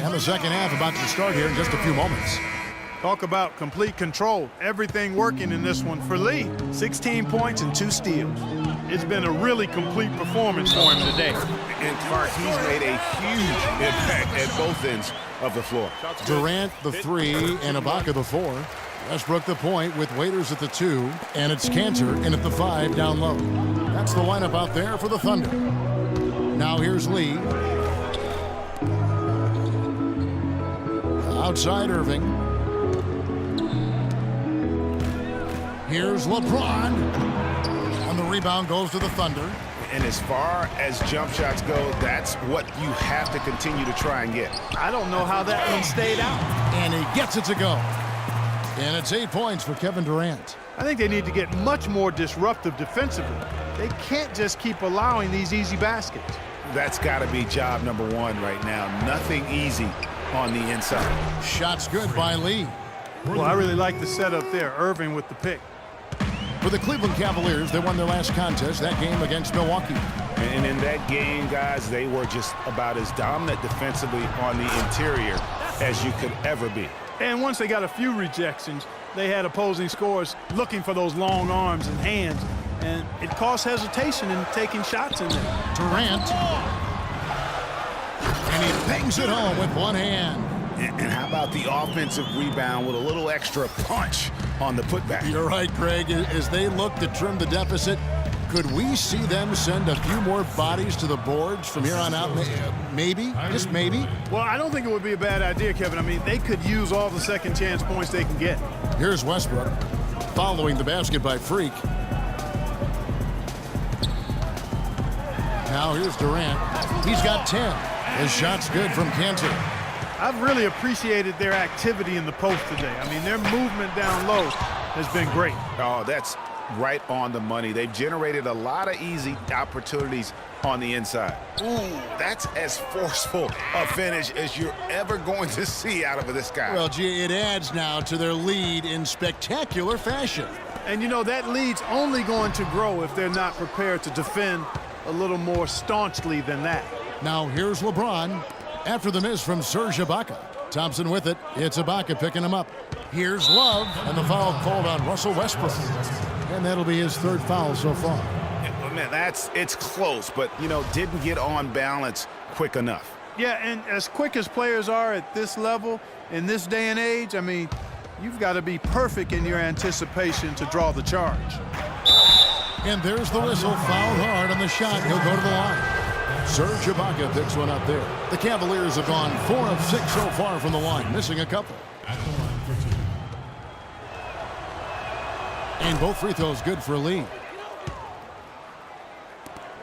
And the second half about to start here in just a few moments. Talk about complete control. Everything working in this one for Lee. 16 points and 2 steals. It's been a really complete performance for him today. And Clark, he's made a huge impact at both ends of the floor. Durant the 3 and Ibaka the 4. Westbrook the point with Waiters at the 2. And it's Cantor in at the 5 down low. That's the lineup out there for the Thunder. Now here's Lee. Outside Irving. Here's LeBron. And the rebound goes to the Thunder. And as far as jump shots go, that's what you have to continue to try and get. I don't know how that one stayed out. And he gets it to go. And it's 8 points for Kevin Durant. I think they need to get much more disruptive defensively. They can't just keep allowing these easy baskets. That's got to be job number 1 right now. Nothing easy on the inside. Shots good by Lee. Well, I really like the setup there. Irving with the pick. For the Cleveland Cavaliers, they won their last contest, that game against Milwaukee. And in that game, guys, they were just about as dominant defensively on the interior as you could ever be. And once they got a few rejections, they had opposing scorers looking for those long arms and hands. And it caused hesitation in taking shots in there. Durant. And he bangs it home with one hand. And how about the offensive rebound with a little extra punch on the putback? You're right, Greg. As they look to trim the deficit, could we see them send a few more bodies to the boards from here on out? Maybe, just maybe. Well, I don't think it would be a bad idea, Kevin. I mean, they could use all the second chance points they can get. Here's Westbrook following the basket by Freak. Now here's Durant. He's got 10. His shot's good from Cantor. I've really appreciated their activity in the post today. I mean, their movement down low has been great. Oh, that's right on the money. They've generated a lot of easy opportunities on the inside. Ooh, that's as forceful a finish as you're ever going to see out of this guy. Well, gee, it adds now to their lead in spectacular fashion. And, you know, that lead's only going to grow if they're not prepared to defend a little more staunchly than that. Now here's LeBron after the miss from Serge Ibaka. Thompson with it. It's Ibaka picking him up. Here's Love, and the foul called on Russell Westbrook. And that'll be his 3rd foul so far. Man, it's close, but, you know, didn't get on balance quick enough. Yeah, and as quick as players are at this level, in this day and age, I mean, you've got to be perfect in your anticipation to draw the charge. And there's the whistle. Fouled hard on the shot. He'll go to the line. Serge Ibaka picks one up there. The Cavaliers have gone 4 of 6 so far from the line, missing a couple. And both free throws good for Lee.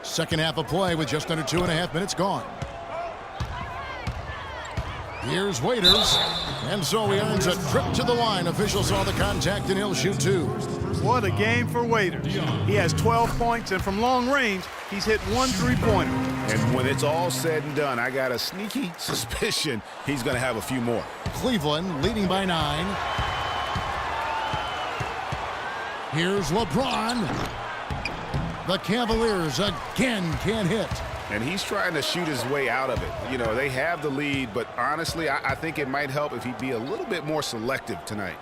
Second half of play with just under 2.5 minutes gone. Here's Waiters. And so he earns a trip to the line. Officials saw the contact and he'll shoot 2. What a game for Waiters. He has 12 points, and from long range, he's hit 1 3-pointer. And when it's all said and done, I got a sneaky suspicion he's going to have a few more. Cleveland leading by 9. Here's LeBron. The Cavaliers again can't hit. And he's trying to shoot his way out of it. You know, they have the lead, but honestly, I think it might help if he'd be a little bit more selective tonight.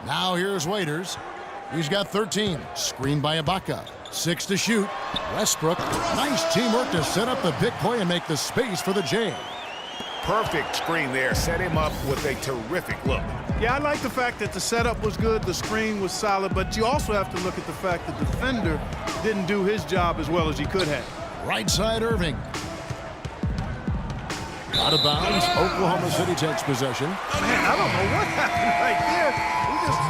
Now here's Waiters. He's got 13. Screen by Ibaka. 6 to shoot. Westbrook. Nice teamwork to set up the big play and make the space for the J. Perfect screen there. Set him up with a terrific look. Yeah, I like the fact that the setup was good, the screen was solid, but you also have to look at the fact that the defender didn't do his job as well as he could have. Right side Irving. Out of bounds. Oklahoma City takes possession. Man, I don't know what happened right there. He just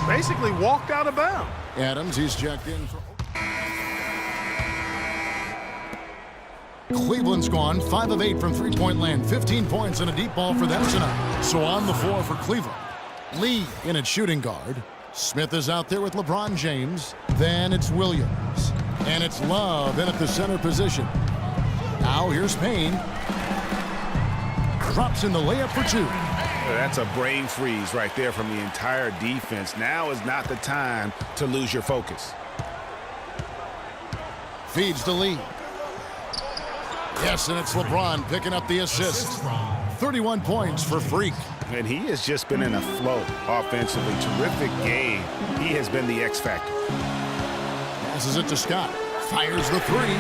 basically walked out of bounds. Adams, he's checked in for... Cleveland's gone 5 of 8 from three-point land. 15 points and a deep ball for them tonight. So on the floor for Cleveland. Lee in at shooting guard. Smith is out there with LeBron James. Then it's Williams. And it's Love in at the center position. Now here's Payne. Drops in the layup for 2. That's a brain freeze right there from the entire defense. Now is not the time to lose your focus. Feeds to Lee. Yes, and it's LeBron picking up the assist. 31 points for Freak. And he has just been in a flow offensively. Terrific game. He has been the X factor. Passes it to Scott. Fires the three.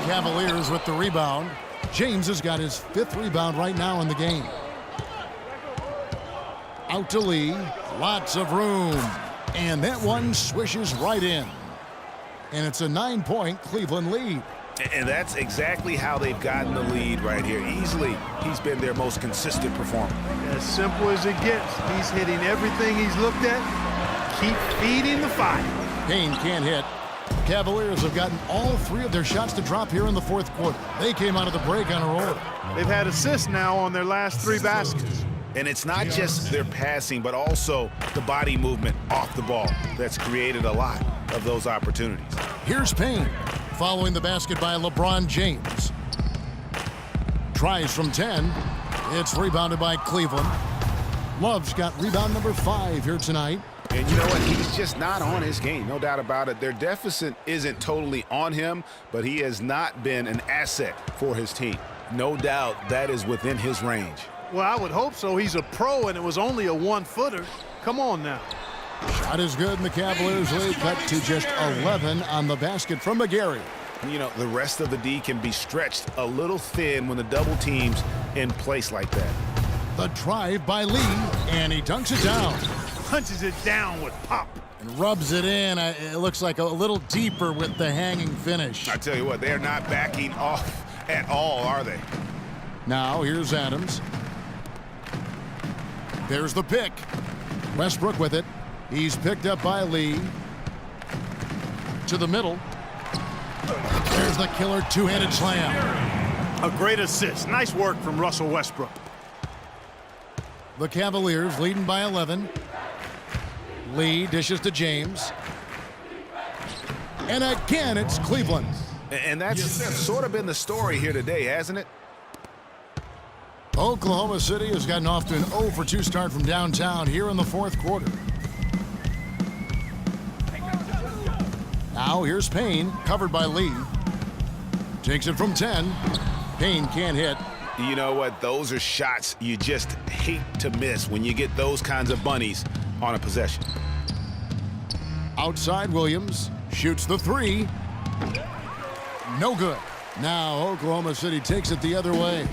Cavaliers with the rebound. James has got his 5th rebound right now in the game. Out to Lee. Lots of room. And that one swishes right in. And it's a 9-point Cleveland lead. And that's exactly how they've gotten the lead right here. Easily, he's been their most consistent performer. As simple as it gets. He's hitting everything he's looked at. Keep feeding the fire. Payne can't hit. Cavaliers have gotten all 3 of their shots to drop here in the 4th quarter. They came out of the break on a roll. They've had assists now on their last 3 baskets. And it's not just their passing, but also the body movement off the ball that's created a lot of those opportunities. Here's Payne, following the basket by LeBron James. Tries from 10. It's rebounded by Cleveland. Love's got rebound number 5 here tonight. And you know what? He's just not on his game, no doubt about it. Their deficit isn't totally on him, but he has not been an asset for his team. No doubt that is within his range. Well, I would hope so. He's a pro, and it was only a 1-footer. Come on now. Shot is good, and the Cavaliers lead cut to just 11 on the basket from McGarry. You know, the rest of the D can be stretched a little thin when the double team's in place like that. The drive by Lee, and he dunks it down. Punches it down with pop. And rubs it in. It looks like a little deeper with the hanging finish. I tell you what, they're not backing off at all, are they? Now, here's Adams. There's the pick. Westbrook with it. He's picked up by Lee. To the middle. There's the killer 2-handed slam. A great assist. Nice work from Russell Westbrook. The Cavaliers leading by 11. Lee dishes to James. And again, it's Cleveland. And that's sort of been the story here today, hasn't it? Oklahoma City has gotten off to an 0-for-2 start from downtown here in the 4th quarter. Now here's Payne, covered by Lee. Takes it from 10. Payne can't hit. You know what? Those are shots you just hate to miss when you get those kinds of bunnies on a possession. Outside Williams shoots the 3. No good. Now Oklahoma City takes it the other way.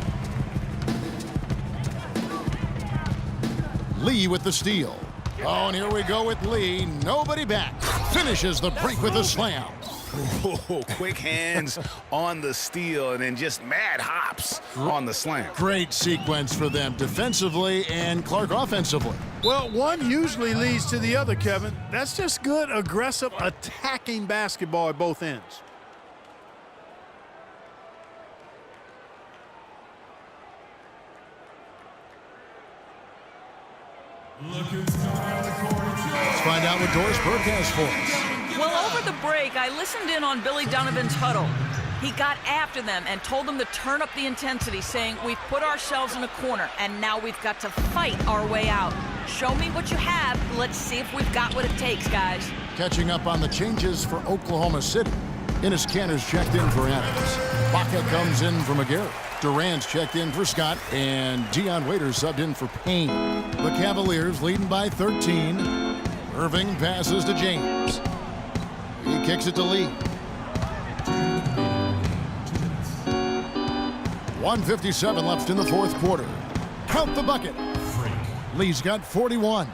Lee with the steal. Oh, and here we go with Lee. Nobody back. Finishes the break with a slam. Oh, quick hands on the steal and then just mad hops on the slam. Great sequence for them defensively and Clark offensively. Well, one usually leads to the other, Kevin. That's just good, aggressive, attacking basketball at both ends. Let's find out what Doris Burke has for us. Well, over the break, I listened in on Billy Donovan's huddle. He got after them and told them to turn up the intensity, saying, we've put ourselves in a corner, and now we've got to fight our way out. Show me what you have. Let's see if we've got what it takes, guys. Catching up on the changes for Oklahoma City. Enes Kanter's checked in for Adams. Baca comes in for McGarry. Durant's checked in for Scott, and Dion Waiters subbed in for Payne. The Cavaliers leading by 13. Irving passes to James. He kicks it to Lee. 1:57 left in the 4th quarter. Count the bucket. Lee's got 41.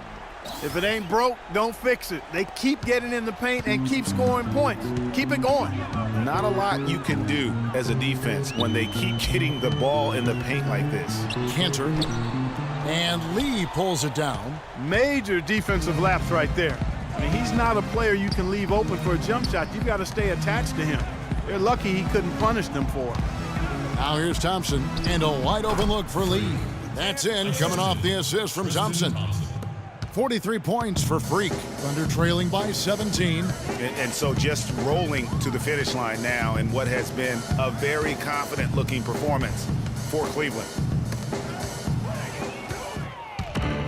If it ain't broke, don't fix it. They keep getting in the paint and keep scoring points. Keep it going. Not a lot you can do as a defense when they keep getting the ball in the paint like this. Kanter. And Lee pulls it down. Major defensive lapse right there. I mean, he's not a player you can leave open for a jump shot. You've got to stay attached to him. They're lucky he couldn't punish them for it. Now here's Thompson, and a wide open look for Lee. That's in, coming off the assist from Thompson. 43 points for Freak, Thunder trailing by 17. And so just rolling to the finish line now in what has been a very confident-looking performance for Cleveland.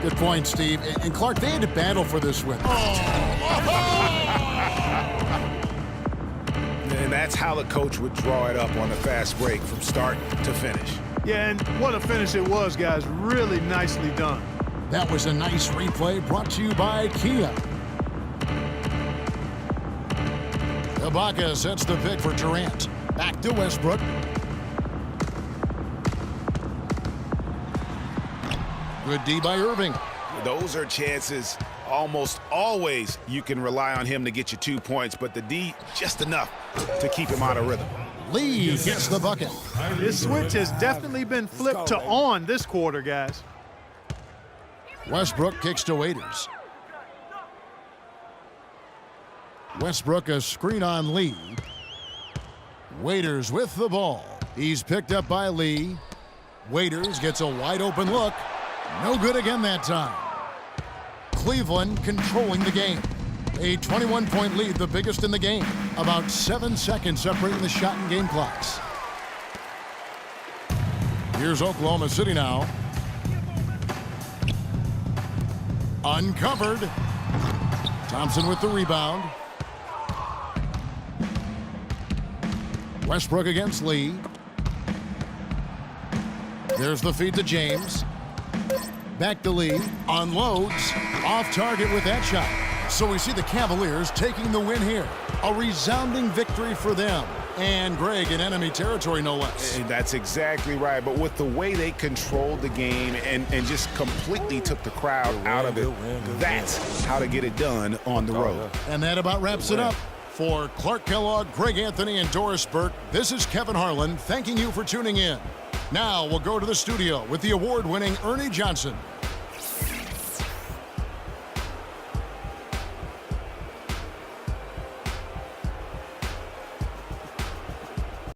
Good point, Steve. And Clark, they had to battle for this win. And That's how the coach would draw it up on the fast break from start to finish. Yeah, and what a finish it was, guys. Really nicely done. That was a nice replay brought to you by Kia. Ibaka sets the pick for Durant. Back to Westbrook. Good D by Irving. Those are chances almost always you can rely on him to get you 2 points, but the D just enough to keep him out of rhythm. Lee gets the bucket. This switch has definitely been flipped to on this quarter, guys. Westbrook kicks to Waiters. Westbrook a screen on Lee. Waiters with the ball. He's picked up by Lee. Waiters gets a wide open look. No good again that time. Cleveland controlling the game. A 21-point lead, the biggest in the game. About 7 seconds separating the shot and game clocks. Here's Oklahoma City now. Uncovered. Thompson with the rebound. Westbrook against Lee. There's the feed to James. Back to Lee. Unloads. Off target with that shot. So we see the Cavaliers taking the win here. A resounding victory for them. And Greg in enemy territory, no less. And that's exactly right. But with the way they controlled the game and just completely took the crowd out of it, that's how to get it done on the road. And that about wraps it up. For Clark Kellogg, Greg Anthony, and Doris Burke, this is Kevin Harlan thanking you for tuning in. Now we'll go to the studio with the award-winning Ernie Johnson.